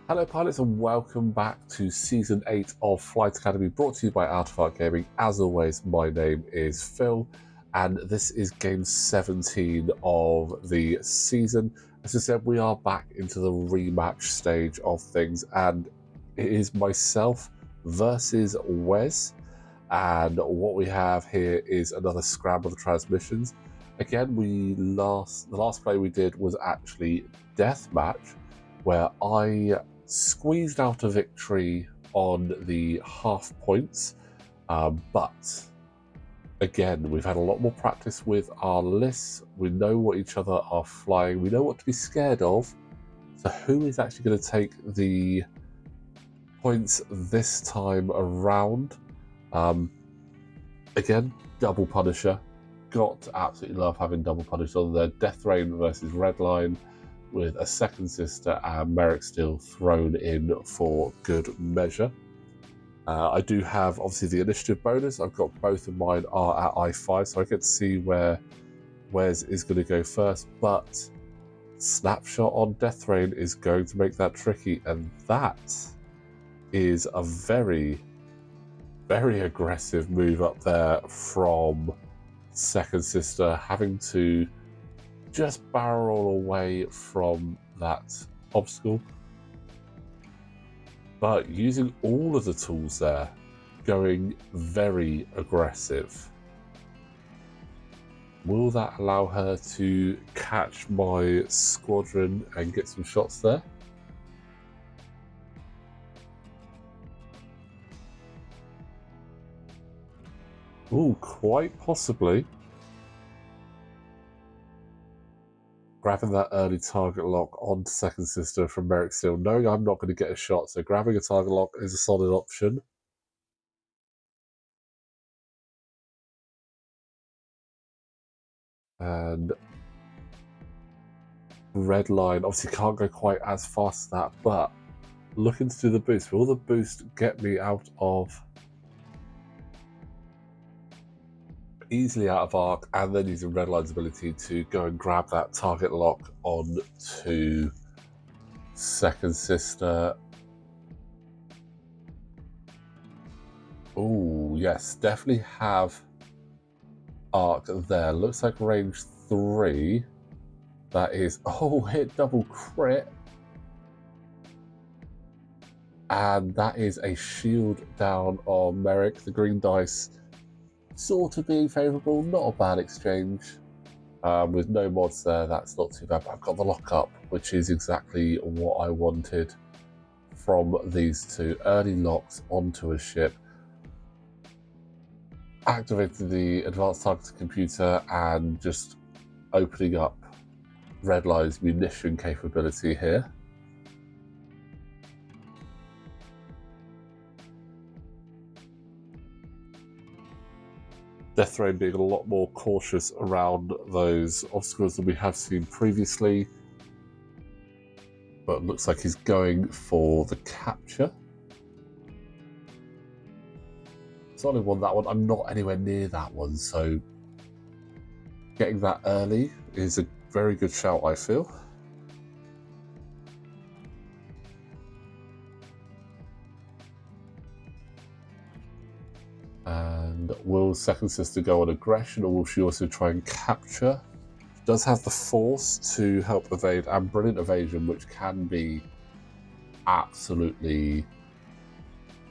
Hello pilots and welcome back to Season 8 of Flight Academy, brought to you by Artifact Gaming. As always, my name is Phil and this is game 17 of the season. As I said, we are back into the rematch stage of things and it is myself versus Wes. And what we have here is another Scramble of transmissions. Again, the last play we did was actually Deathmatch, where I squeezed out a victory on the half points, but again, we've had a lot more practice with our lists. We know what each other are flying. We know what to be scared of. So who is actually going to take the points this time around? Again, double Punisher. Got to absolutely love having double Punisher on there. Deathrain versus Redline, with a second sister and Merrick still thrown in for good measure. I do have obviously the initiative bonus. I've got both of mine are at I5, so I get to see where Wes is going to go first. But Snapshot on Deathrain is going to make that tricky, and that is a very, very aggressive move up there from second sister, having to just barrel away from that obstacle, but using all of the tools there, going very aggressive. Will that allow her to catch my squadron and get some shots there? Ooh, quite possibly. Grabbing that early target lock on second sister from Merrick Steel, knowing I'm not going to get a shot, so grabbing a target lock is a solid option. And Redline obviously can't go quite as fast as that, but looking to do the boost. Will the boost get me out of easily out of arc, and then using Redline's ability to go and grab that target lock on to second sister? Oh yes, definitely have arc there. Looks like range 3. That is, hit double crit. And that is a shield down on Merrick. The green dice sort of being favourable, not a bad exchange. With no mods there, that's not too bad. But I've got the lockup, which is exactly what I wanted from these two. Early locks onto a ship. Activated the advanced targeted computer and just opening up Redline's munition capability here. Deathrain being a lot more cautious around those obstacles than we have seen previously. But looks like he's going for the capture. Solid one, that one. I'm not anywhere near that one, so getting that early is a very good shout, I feel. And will second sister go on aggression, or will she also try and capture? She does have the force to help evade, and brilliant evasion, which can be absolutely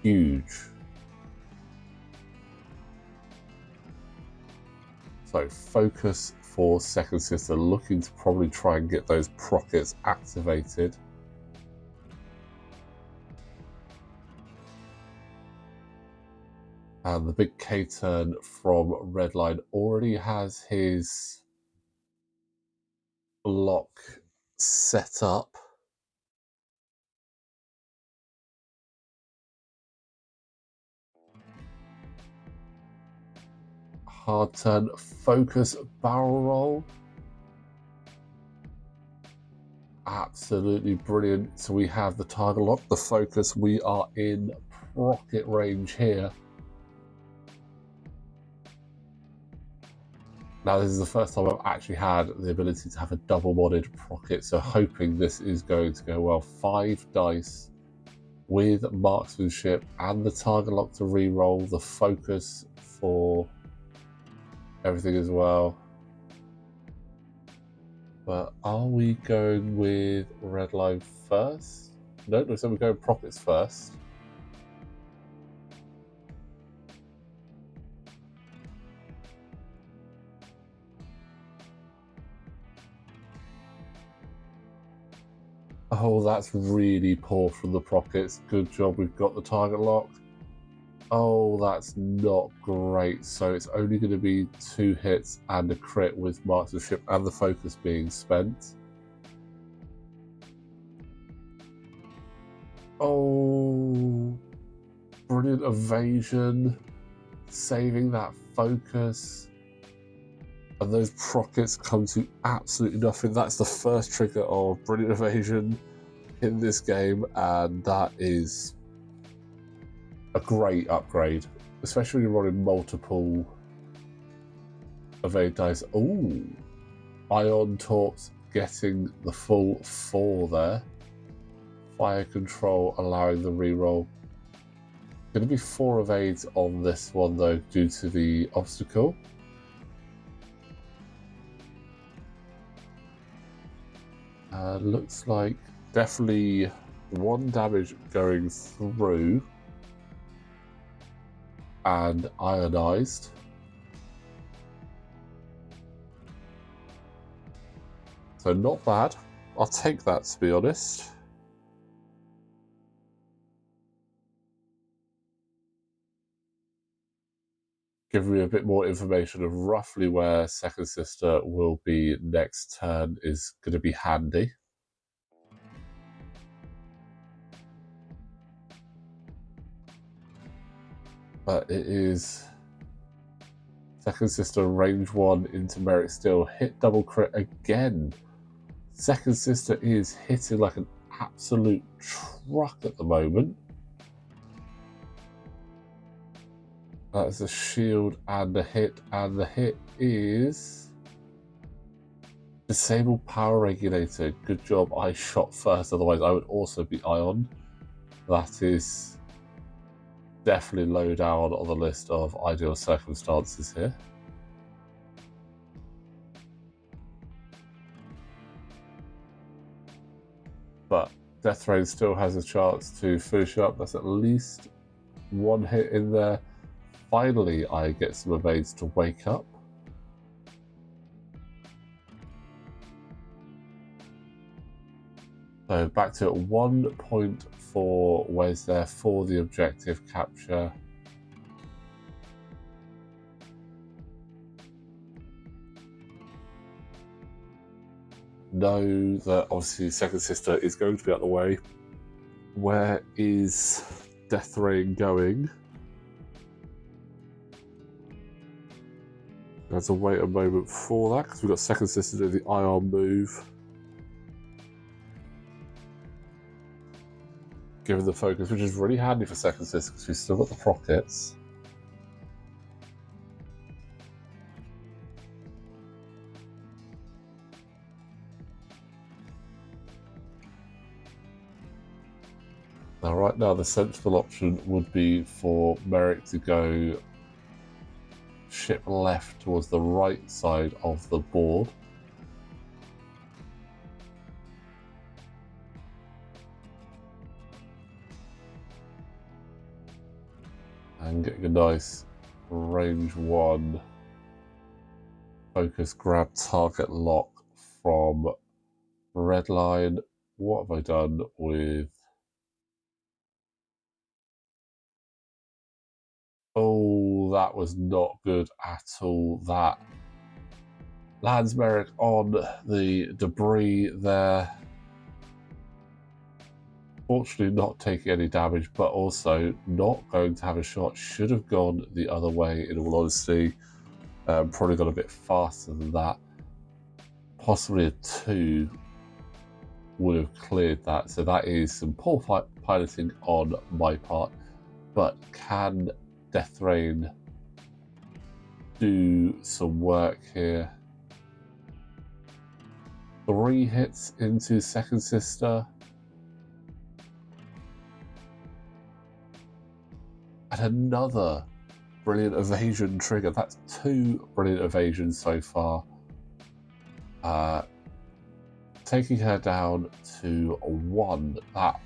huge. So focus for second sister, looking to probably try and get those prockets activated. And the big K-turn from Redline already has his block set up. Hard turn, focus, barrel roll. Absolutely brilliant. So we have the target lock, the focus. We are in rocket range here. Now this is the first time I've actually had the ability to have a double modded rocket, so hoping this is going to go well. 5 dice with marksmanship and the target lock to re-roll, the focus for everything as well. But are we going with Redline first? No, so we're going Prockets first. Oh, that's really poor from the Prockets. Good job, we've got the target lock. Oh, that's not great. So it's only going to be 2 hits and a crit with marksmanship and the focus being spent. Oh, brilliant evasion, saving that focus. And those Prockets come to absolutely nothing. That's the first trigger of brilliant evasion in this game, and that is a great upgrade, especially when you're running multiple evade dice. Ooh, Ion Torps getting the full 4 there. Fire control allowing the reroll. Going to be 4 evades on this one though, due to the obstacle. Looks like definitely 1 damage going through and ionized. So not bad. I'll take that, to be honest. Give me a bit more information of roughly where Second Sister will be next turn is going to be handy. But it is Second Sister range 1 into Merrick Steel, hit double crit again. Second Sister is hitting like an absolute truck at the moment. That's a shield and a hit, and the hit is disable power regulator. Good job I shot first, otherwise I would also be ion. That is definitely low down on the list of ideal circumstances here. But Deathrain still has a chance to finish up. That's at least 1 hit in there. Finally, I get some evades to wake up. So back to 1.4 ways there for the objective capture. Know that obviously Second Sister is going to be out of the way. Where is Deathrain going? Let's wait a moment for that because we've got Second Sister do the ion move. Given the focus, which is really handy for Second Sister because we've still got the Prockets. Now, right now, the sensible option would be for Merrick to go ship left towards the right side of the board. And getting a nice range 1 focus grab target lock from Redline. What have I done with... Oh, that was not good at all. That lands Merrick on the debris there. Fortunately not taking any damage, but also not going to have a shot. Should have gone the other way, in all honesty. Probably got a bit faster than that. Possibly a 2 would have cleared that. So that is some poor piloting on my part. But can Deathrain do some work here. 3 hits into Second Sister. And another brilliant evasion trigger. That's 2 brilliant evasions so far. Taking her down to 1. That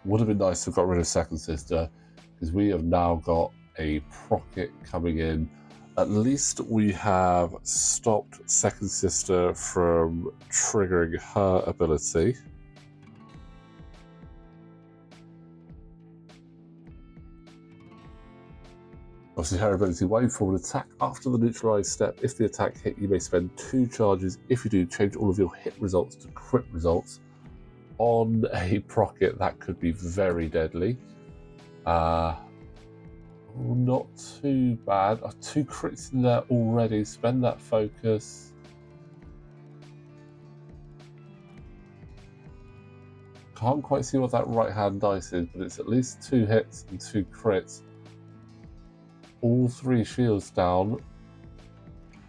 would have been nice to have got rid of Second Sister, because we have now got a Procket coming in. At least we have stopped Second Sister from triggering her ability. Obviously, her ability, wave forward attack after the neutralized step. If the attack hit, you may spend 2 charges. If you do, change all of your hit results to crit results. On a Procket, that could be very deadly. Not too bad. 2 crits in there already. Spend that focus. Can't quite see what that right hand dice is, but it's at least 2 hits and 2 crits. All 3 shields down.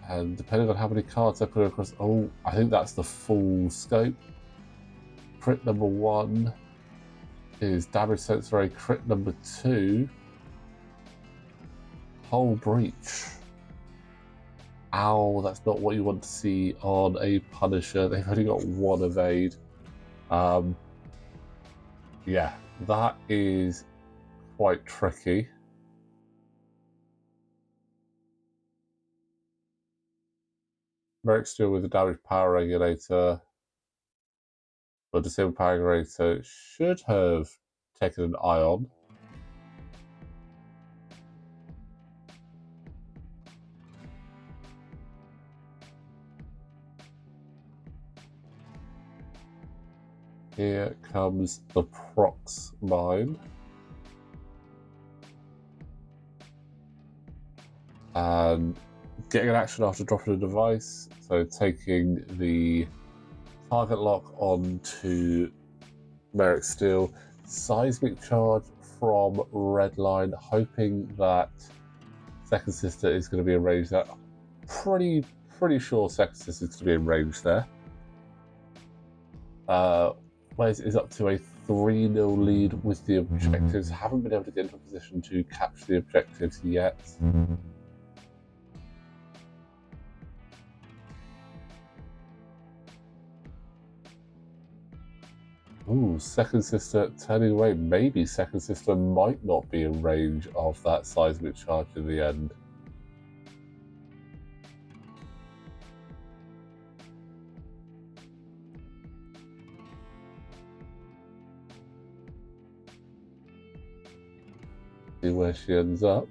And depending on how many cards I put across, oh, I think that's the full scope. Crit number 1 is damage sensory. Crit number 2, hull breach. Ow, that's not what you want to see on a Punisher. They've only got 1 evade. Yeah, that is quite tricky. Merrick Steel with the damage power regulator. But disabled power regulator should have taken an ion. Here comes the Prox mine. And getting an action after dropping a device. So taking the target lock onto Merrick Steel. Seismic charge from Redline, hoping that Second Sister is going to be in range there. Pretty sure Second Sister is going to be in range there. Wales is up to a 3-0 lead with the objectives. Haven't been able to get into a position to capture the objectives yet. Ooh, Second Sister turning away. Maybe Second Sister might not be in range of that seismic charge in the end. See where she ends up.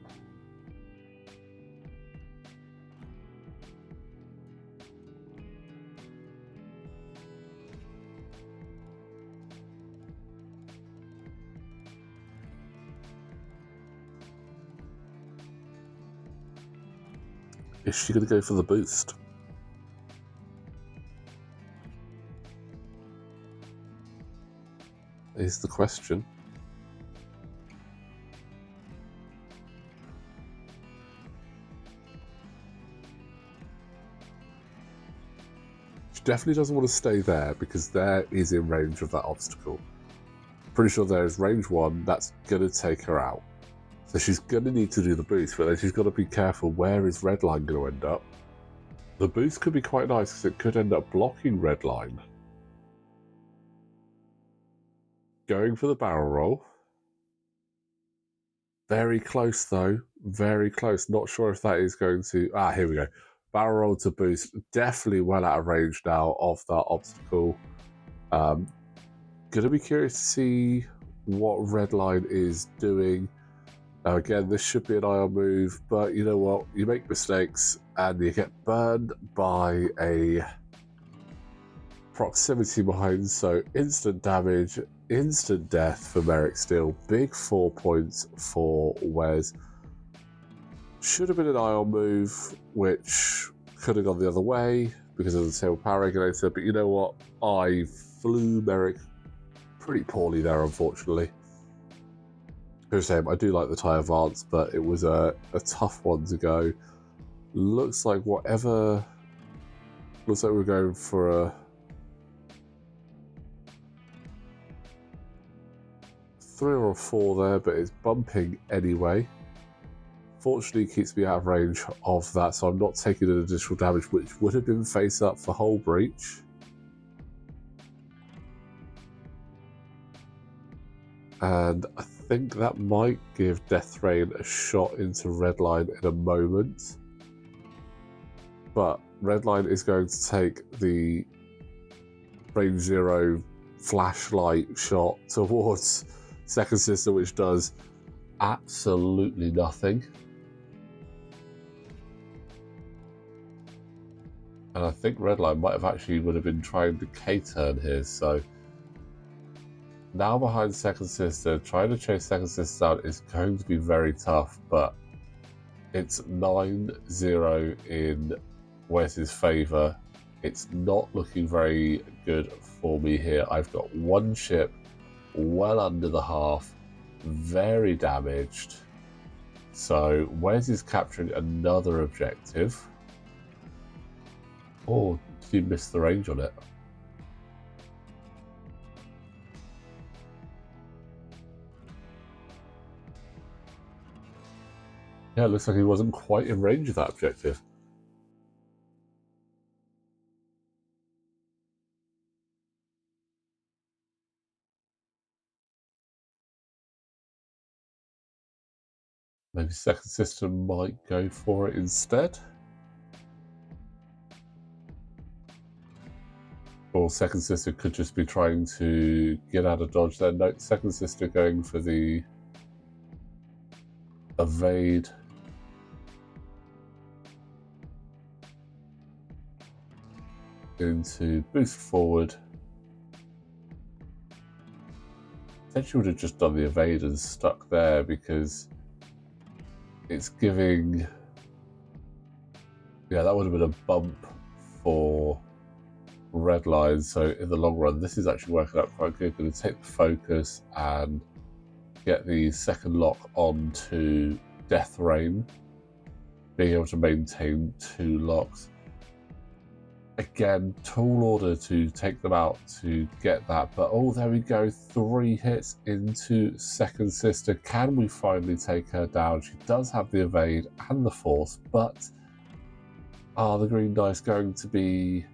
Is she going to go for the boost? Is the question. She definitely doesn't want to stay there because there is in range of that obstacle. Pretty sure there is range 1 that's going to take her out. So she's going to need to do the boost, but then she's got to be careful. Where is Redline going to end up? The boost could be quite nice because it could end up blocking Redline. Going for the barrel roll. Very close though. Very close. Not sure if that is going to... here we go. Barrel roll to boost. Definitely well out of range now of that obstacle. Going to be curious to see what Redline is doing. Now again, this should be an IR move, but you know what? You make mistakes and you get burned by a proximity mine, so instant damage, instant death for Merrick Steel. Big 4 points for Wes. Should have been an IR move, which could have gone the other way because of the disabled power regulator, but you know what? I flew Merrick pretty poorly there, unfortunately. I do like the TIE Advance, but it was a tough one to go. Looks like whatever... Looks like we're going for a 3 or a 4 there, but it's bumping anyway. Fortunately, it keeps me out of range of that, so I'm not taking an additional damage, which would have been face up for hull breach. And I think that might give Deathrain a shot into Redline in a moment. But Redline is going to take the range 0 flashlight shot towards Second Sister, which does absolutely nothing. And I think Redline might have actually would have been trying to K-turn here, so now behind Second Sister, trying to chase Second Sister down is going to be very tough, but it's 9-0 in Wes's favour. It's not looking very good for me here. I've got one ship well under the half, very damaged. So Wes is capturing another objective. Oh, did you miss the range on it? Yeah, it looks like he wasn't quite in range of that objective. Maybe Second Sister might go for it instead. Or Second Sister could just be trying to get out of dodge there. No, Second Sister going for the evade. Into boost forward. Potentially would have just done the evade and stuck there because it's giving... Yeah, that would have been a bump for Redline, so in the long run this is actually working out quite good. Going to take the focus and get the second lock onto Deathrain, being able to maintain 2 locks. Again, tall order to take them out to get that, but oh, there we go, 3 hits into Second Sister. Can we finally take her down? She does have the evade and the force, but are the green dice going to be...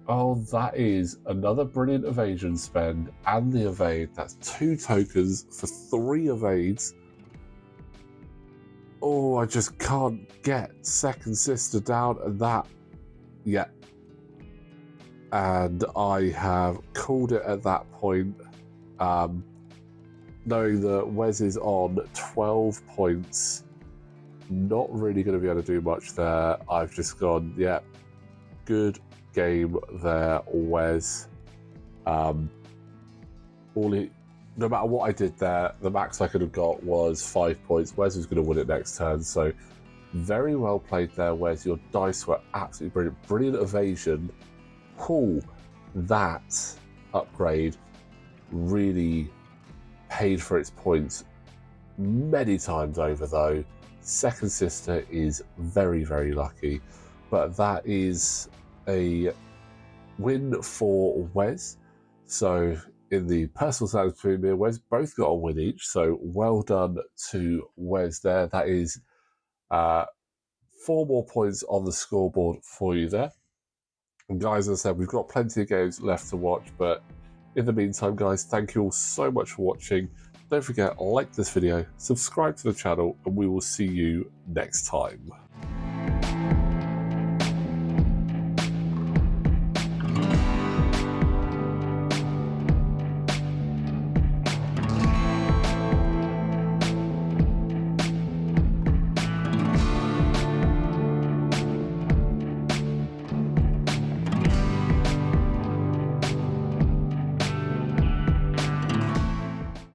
Oh, that is another brilliant evasion spend and the evade. That's 2 tokens for 3 evades. Oh, I just can't get Second Sister down and that yet. And I have called it at that point, knowing that Wes is on 12 points. Not really going to be able to do much there. I've just gone, yeah, good game there, Wes. No matter what I did there, the max I could have got was 5 points. Wes was going to win it next turn, so very well played there, Wes. Your dice were absolutely brilliant. Brilliant evasion. Cool. That upgrade really paid for its points many times over, though. Second Sister is very, very lucky, but that is a win for Wes. So in the personal standings between me and Wes, both got a win each, so well done to Wes there. That is 4 more points on the scoreboard for you there. And guys, as I said, we've got plenty of games left to watch, but in the meantime, guys, thank you all so much for watching. Don't forget, like this video, subscribe to the channel, and we will see you next time.